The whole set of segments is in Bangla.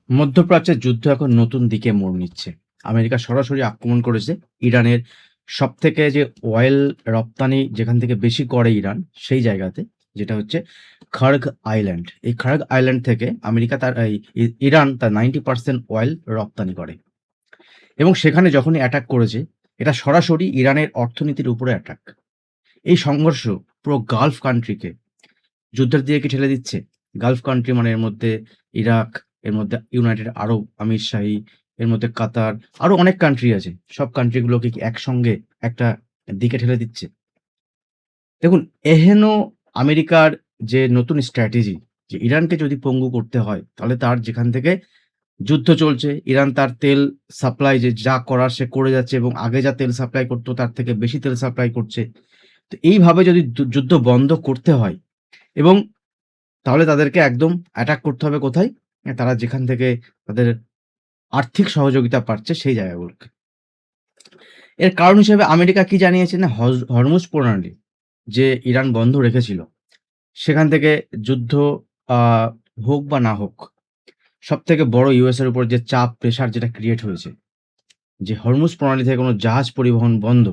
মধ্যপ্রাচ্যের যুদ্ধ এখন নতুন দিকে মোড় নিচ্ছে। আমেরিকা সরাসরি আক্রমণ করেছে ইরানের সবথেকে যে অয়েল রপ্তানি যেখান থেকে বেশি করে ইরান, সেই জায়গাতে, যেটা হচ্ছে খার্গ আইল্যান্ড। এই খার্গ আইল্যান্ড থেকে আমেরিকা তার ইরান তার 90% অয়েল রপ্তানি করে। এবং সেখানে যখনই অ্যাটাক করেছে, এটা সরাসরি ইরানের অর্থনীতির উপরে অ্যাটাক। এই সংঘর্ষ পুরো গালফ কান্ট্রিকে যুদ্ধের দিকে ঠেলে দিচ্ছে। গালফ কান্ট্রি মানে এর মধ্যে ইরাক, এর মধ্যে ইউনাইটেড আরব আমিরশাহী, এর মধ্যে কাতার, আরো অনেক কান্ট্রি আছে। সব কান্ট্রিগুলোকে কি একসঙ্গে একটা দিকে ঠেলে দিচ্ছে? দেখুন, এহেন আমেরিকার যে নতুন স্ট্র্যাটেজি, যে ইরানকে যদি পঙ্গু করতে হয়, তাহলে তার যেখান থেকে যুদ্ধ চলছে, ইরান তার তেল সাপ্লাই যে যা করার সে করে যাচ্ছে এবং আগে যা তেল সাপ্লাই করতো তার থেকে বেশি তেল সাপ্লাই করছে। তো এইভাবে যদি যুদ্ধ বন্ধ করতে হয় এবং তাহলে তাদেরকে একদম অ্যাটাক করতে হবে কোথায়? তারা যেখান থেকে তাদের আর্থিক সহযোগিতা পাচ্ছে সেই জায়গাগুলোকে। এর কারণ হিসেবে আমেরিকা কি জানিয়েছে না, হরমুজ প্রণালী যে ইরান বন্ধ রেখেছিল, সেখান থেকে যুদ্ধ আ হোক বা না হোক, সবথেকে বড় ইউএস এর উপর যে চাপ প্রেশার যেটা ক্রিয়েট হয়েছে, যে হরমুজ প্রণালী থেকে কোনো জাহাজ পরিবহন বন্ধ।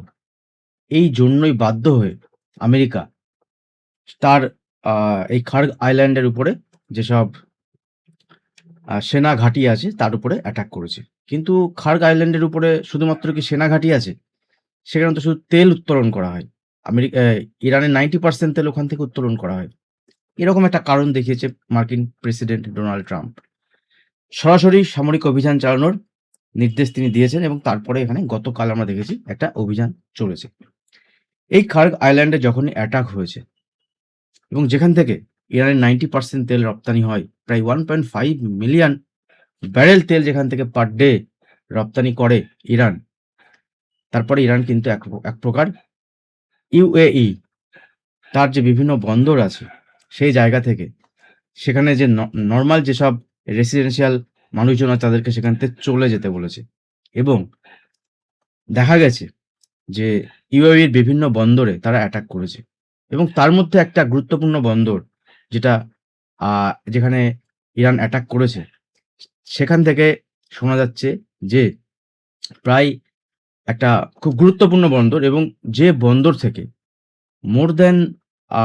এই জন্যই বাধ্য হয়ে আমেরিকা তার আ এই খার্গ আইল্যান্ডের উপরে যেসব সেনা ঘাঁটি আছে তার উপরে অ্যাটাক করেছে। কিন্তু খার্গ আইল্যান্ডের উপরে শুধুমাত্র কি সেনা ঘাঁটি আছে? সেখানে তো শুধু তেল উত্তোলন করা হয়। ইরানের 90% তেল ওখান থেকে উত্তোলন করা হয়। এরকম একটা কারণ দেখিয়েছে মার্কিন প্রেসিডেন্ট ডোনাল্ড ট্রাম্প। সরাসরি সামরিক অভিযান চালানোর নির্দেশ তিনি দিয়েছেন এবং তারপরে এখানে গতকাল আমরা দেখেছি একটা অভিযান চলেছে। এই খার্গ আইল্যান্ডে যখনই অ্যাটাক হয়েছে এবং যেখান থেকে ইরানের 90% তেল রপ্তানি হয়, প্রায় 1.5 মিলিয়ন ব্যারেল তেল যেখান থেকে পার ডে রপ্তানি করে ইরান। তারপরে ইরান কিন্তু এক প্রকার ইউএই তার যে বিভিন্ন বন্দর আছে, সেই জায়গা থেকে সেখানে যে নরমাল যেসব রেসিডেন্সিয়াল মানুষজন আছে তাদেরকে সেখান থেকে চলে যেতে বলেছে। এবং দেখা গেছে যে ইউএইর বিভিন্ন বন্দরে তারা অ্যাটাক করেছে। এবং তার মধ্যে একটা গুরুত্বপূর্ণ বন্দর যেটা যেখানে ইরান অ্যাটাক করেছে, সেখান থেকে শোনা যাচ্ছে যে প্রায় একটা খুব গুরুত্বপূর্ণ বন্দর এবং যে বন্দর থেকে মোর দ্যান আ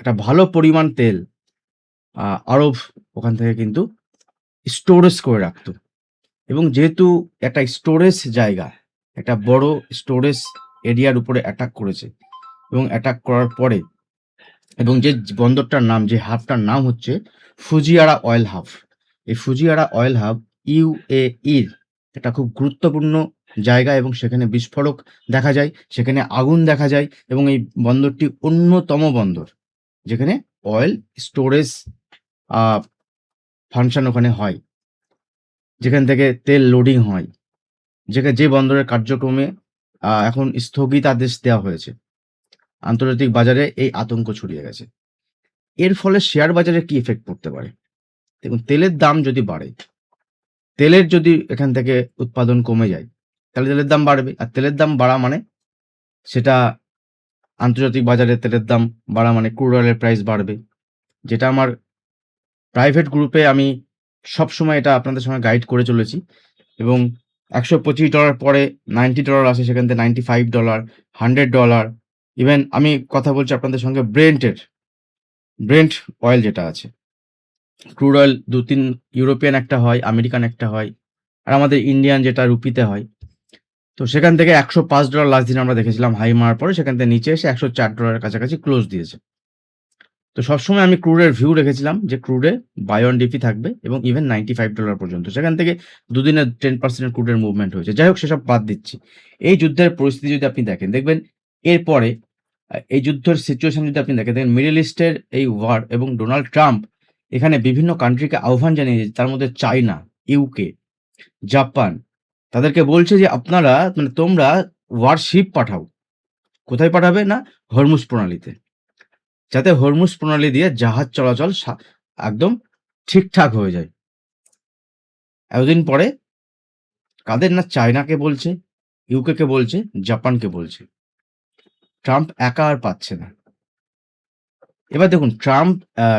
একটা ভালো পরিমাণ তেল আরব ওখান থেকে কিন্তু স্টোরেজ করে রাখতো। এবং যেহেতু একটা স্টোরেজ জায়গা, একটা বড় স্টোরেজ এরিয়ার উপরে অ্যাটাক করেছে এবং অ্যাটাক করার পরে এবং যে বন্দরটার নাম, যে হাবটার নাম হচ্ছে ফুজিয়ারা অয়েল হাব। এই ফুজিয়ারা অয়েল হাব ইউএইর একটা খুব গুরুত্বপূর্ণ জায়গা এবং সেখানে বিস্ফোরক দেখা যায়, সেখানে আগুন দেখা যায় এবং এই বন্দরটি অন্যতম বন্দর যেখানে অয়েল স্টোরেজ আ ফাংশন ওখানে হয়। যেখান থেকে তেল লোডিং হয়। যে বন্দরের কার্যক্রমে এখন স্থগিতাদেশ দেওয়া হয়েছে। আন্তর্জাতিক বাজারে এই আতঙ্ক ছড়িয়ে গেছে। এর ফলে শেয়ার বাজারে কি ইফেক্ট পড়তে পারে? দেখুন, তেলের দাম যদি বাড়ে, তেলের যদি এখান থেকে উৎপাদন কমে যায়, তাহলে তেলের দাম বাড়বে। আর তেলের দাম বাড়া মানে সেটা আন্তর্জাতিক বাজারে তেলের দাম বাড়া মানে ক্রুড অয়েলের প্রাইস বাড়বে। যেটা আমার প্রাইভেট গ্রুপে আমি সবসময় এটা আপনাদের সঙ্গে গাইড করে চলেছি এবং $125 পরে $90 আসে, সেখান থেকে $95, $100, ইভেন আমি কথা বলছি আপনাদের সঙ্গে ব্রেন্ট অয়েল যেটা আছে। ক্রুড অয়েল ২-৩ ইউরোপিয়ান একটা হয়, আমেরিকান একটা হয়। আর আমাদের ইন্ডিয়ান যেটা রুপিতে হয়। তো সেখান থেকে $105 লাস্ট দিন আমরা দেখেছিলাম হাই মারার পরে সেখান থেকে নিচে এসে $104 এর কাছাকাছি ক্লোজ দিয়েছে। তো সবসময় আমি ক্রুডের ভিউ রেখেছিলাম যে ক্রুডে বাই অন ডিপি থাকবে এবং ইভেন $95 পর্যন্ত। সেখান থেকে দুদিনে 10% এর ক্রুডের মুভমেন্ট হয়েছে। যাই হোক, সেসব বাদ দিচ্ছি। এই যুদ্ধের পরিস্থিতি যদি আপনি দেখেন, দেখবেন এরপরে এই যুদ্ধের সিচুয়েশন যদি আপনি দেখেন, মিডল ইস্টের এই ওয়ার এবং ডোনাল্ড ট্রাম্প এখানে বিভিন্ন কান্ট্রিকে আহ্বান জানিয়েছে, তার মধ্যে চায়না, ইউকে, জাপান। তাদেরকে বলছে যে আপনারা মানে তোমরা ওয়ারশিপ পাঠাও। কোথায় পাঠাবে? না, হরমুজ প্রণালীতে। যাতে হরমুজ প্রণালী দিয়ে জাহাজ চলাচল একদম ঠিকঠাক হয়ে যায়। এতদিন পরে কাদের? না চায়নাকে বলছে, ইউকে কে বলছে, জাপানকে বলছে। ট্রাম্প একা আর পাচ্ছে না। এবার দেখুন,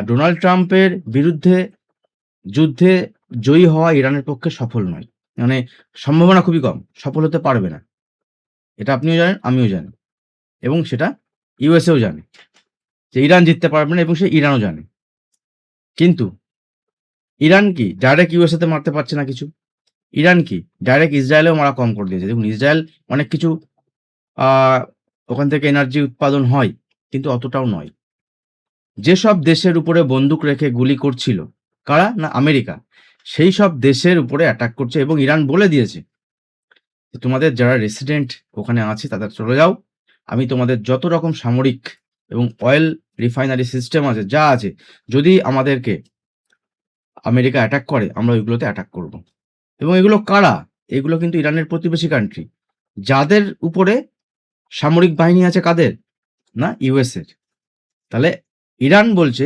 ডোনাল্ড ট্রাম্পের বিরুদ্ধে যুদ্ধে জয়ী হওয়া ইরানের পক্ষে সফল নয়, মানে সম্ভাবনা খুবই কম, সফল হতে পারবে না। এটা আপনিও জানেন, আমিও জানি, এবং সেটা ইউএসএও জানে যে ইরান জিততে পারবে না, এবং সে ইরানও জানে। কিন্তু ইরান কি ডাইরেক্ট ইউএসএ তে মারতে পারছে না কিছু? ইরান কি ডাইরেক্ট ইসরায়েলেও মারা কম করে দিয়েছে? দেখুন, ইসরায়েল অনেক কিছু ওখান থেকে এনার্জি উৎপাদন হয়, কিন্তু অতটাও নয়। যেসব দেশের উপরে বন্দুক রেখে গুলি করছিল, কারা? না আমেরিকা, সেই সব দেশের উপরে অ্যাটাক করছে, এবং ইরান বলে দিয়েছে যে তোমাদের যারা রেসিডেন্ট ওখানে আছে তাদের চলে যাও, আমি তোমাদের যত রকম সামরিক এবং অয়েল রিফাইনারি সিস্টেম আছে, যা আছে, যদি আমাদেরকে আমেরিকা অ্যাটাক করে আমরা ওইগুলোতে অ্যাটাক করব। এবং এগুলো কারা? এগুলো কিন্তু ইরানের প্রতিবেশী কান্ট্রি, যাদের উপরে সামরিক বাহিনী আছে। কাদের? না ইউএস এর। তাহলে ইরান বলছে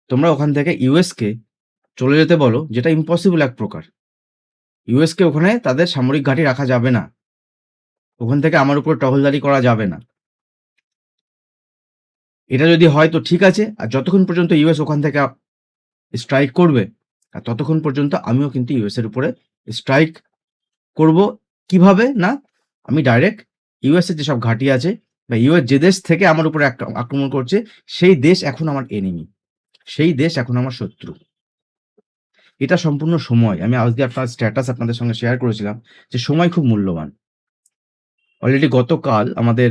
তোমরা ওখান থেকে ইউএস কে চলে যেতে বলো, যেটা ইম্পসিবল এক প্রকার। ইউএস কে ওখানে তাদের সামরিক ঘাঁটি রাখা যাবে না, ওখান থেকে আমার উপর টহলদারি করা যাবে না। এটা যদি হয় তো ঠিক আছে, আর যতক্ষণ পর্যন্ত ইউএস ওখান থেকে স্ট্রাইক করবে, আর ততক্ষণ পর্যন্ত আমিও কিন্তু ইউএস এর উপরে স্ট্রাইক করব। কিভাবে? না আমি ডাইরেক্ট ইউএস এর যেসব ঘাঁটি আছে, বা ইউএস যে দেশ থেকে আমার উপরে আক্রমণ করছে, সেই দেশ এখন আমার এনিমি, সেই দেশ এখন আমার শত্রু। এটা সম্পূর্ণ সময়। আমি আজকে আপনার স্ট্যাটাস আপনাদের সঙ্গে শেয়ার করেছিলাম যে সময় খুব মূল্যবান। অলরেডি গতকাল আমাদের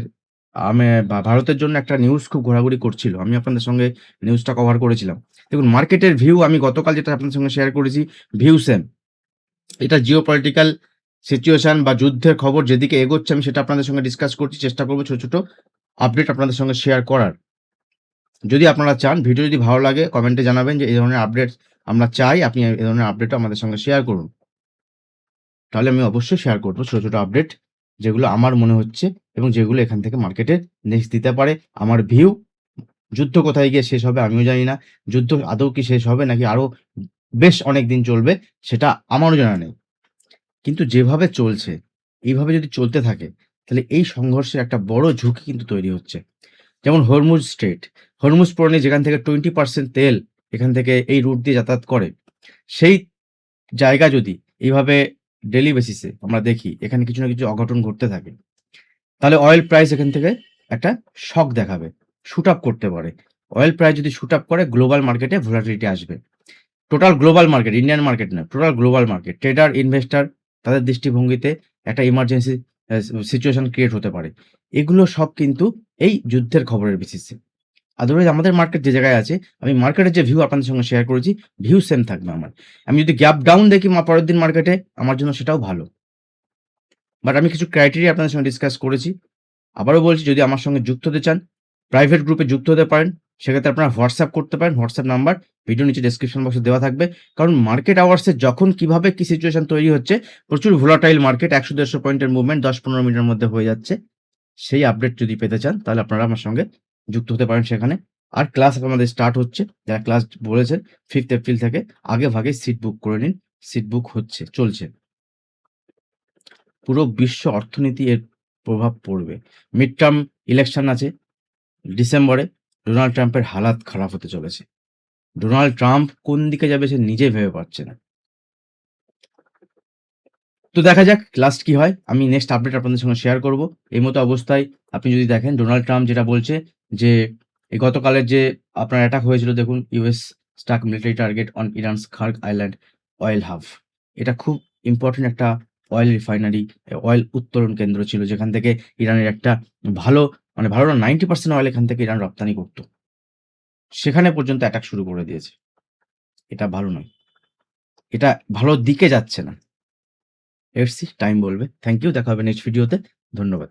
ভারতের জন্য একটা নিউজ খুব ঘোরাঘুরি করছিল, আমি আপনাদের সঙ্গে নিউজটা কভার করেছিলাম। দেখুন, মার্কেটের ভিউ আমি গতকাল যেটা আপনাদের সঙ্গে শেয়ার করেছি, ভিউ সেম। এটা জিও পলিটিক্যাল সিচুয়েশন বা যুদ্ধের খবর যেদিকে এগোচ্ছে, আমি সেটা আপনাদের সঙ্গে ডিসকাস করছি, চেষ্টা করবো ছোট ছোট আপডেট আপনাদের সঙ্গে শেয়ার করার। যদি আপনারা চান, ভিডিও যদি ভালো লাগে কমেন্টে জানাবেন যে এই ধরনের আপডেট আমরা চাই, আপনি এই ধরনের আপডেটও আমাদের সঙ্গে শেয়ার করুন। তাহলে আমি অবশ্যই শেয়ার করবো ছোট ছোট আপডেট, যেগুলো আমার মনে হচ্ছে এবং যেগুলো এখান থেকে মার্কেটে নেক্সট দিতে পারে। আমার ভিউ, যুদ্ধ কোথায় গিয়ে শেষ হবে আমিও জানি না, যুদ্ধ আদৌ কি শেষ হবে নাকি আরো বেশ অনেক দিন চলবে সেটা আমারও জানা নেই। কিন্তু যেভাবে চলছে, এইভাবে যদি চলতে থাকে, তাহলে এই সংঘর্ষের একটা বড় ঝুঁকি কিন্তু তৈরি হচ্ছে। যেমন হরমুজ স্ট্রেট, হরমুজ প্রণালী, যেখান থেকে 20% তেল এখান থেকে এই রুট দিয়ে যাতায়াত করে, সেই জায়গা যদি এইভাবে ডেইলি বেসিসে আমরা দেখি এখানে কিছু না কিছু অঘটন ঘটতে থাকে, তাহলে অয়েল প্রাইস এখান থেকে একটা শক দেখাবে, শুট আপ করতে পারে। অয়েল প্রাইস যদি শুট আপ করে, গ্লোবাল মার্কেটে ভোলাটিলিটি আসবে। Total global market, Indian market না, total global market, trader, investor, তাদের দৃষ্টিভঙ্গিতে একটা ইমার্জেন্সি সিচুয়েশন ক্রিয়েট হতে পারে। এগুলো সব কিন্তু এই যুদ্ধের খবরের বেসিসে। আদারওয়াইজ আমাদের মার্কেট যে জায়গায় আছে, আমি মার্কেটের যে ভিউ আপনাদের সঙ্গে শেয়ার করেছি, ভিউ সেম থাকবে আমার। আমি যদি গ্যাপ ডাউন দেখি পরের দিন মার্কেটে, আমার জন্য সেটাও ভালো। বাট আমি কিছু ক্রাইটেরিয়া আপনাদের সঙ্গে ডিসকাস করেছি। আবারও বলছি, যদি আমার সঙ্গে যুক্ত হতে চান, প্রাইভেট গ্রুপে যুক্ত হতে পারেন। সেক্ষেত্রে আপনারা হোয়াটসঅ্যাপ করতে পারেন, হোয়াটসঅ্যাপ নাম্বার ভিডিও নিচে ডেসক্রিপশন বক্সে দেওয়া থাকবে। কারণ মার্কেট আওয়ার্সে যখন কিভাবে কি সিচুয়েশন তৈরি হচ্ছে, প্রচুর ভোলাটাইল মার্কেট, ১০০-১৫০ পয়েন্টের মুভমেন্ট ১০-১৫ মিনিটের মধ্যে হয়ে যাচ্ছে। সেই আপডেট যদি পেতে চান, তাহলে আপনারা আমার সঙ্গে যুক্ত হতে পারেন সেখানে। আর ক্লাস আমাদের স্টার্ট হচ্ছে, যারা ক্লাস বলেছেন 5th এপ্রিল থেকে আগে ভাগে সিট বুক করে নিন। সিট বুক হচ্ছে, চলছে। পুরো বিশ্ব অর্থনীতি এর প্রভাব পড়বে। মিড টার্ম ইলেকশন আছে ডিসেম্বরে, ডোনাল্ড ট্রাম্পের হালাত খারাপ হতে চলেছে। ডোনাল্ড ট্রাম্প কোন দিকে যাবে সে নিজে ভেবে পাচ্ছে না। তো দেখা যাক লাস্ট কি হয়। আমি নেক্সট আপডেট আপনাদের সঙ্গে শেয়ার করব। এই মতো অবস্থায় আপনি যদি দেখেন, ডোনাল্ড ট্রাম্প যেটা বলছে যে এই গতকালের যে আপনার অ্যাটাক হয়েছিল, দেখুন, US struck military target on Iran's Kharg island oil hub. এটা খুব ইম্পর্টেন্ট একটা অয়েল রিফাইনারি, অয়েল উত্তোলন কেন্দ্র ছিল, যেখান থেকে ইরানের একটা ভালো, মানে ভালো না, 90% অয়েল এখান থেকে ইরান রপ্তানি করত। সেখানে পর্যন্ত অ্যাটাক শুরু করে দিয়েছে। এটা ভালো নয়, এটা ভালো দিকে যাচ্ছে না। লেটস সি, টাইম বলবে। থ্যাংক ইউ, দেখা হবে নেক্সট ভিডিওতে। ধন্যবাদ।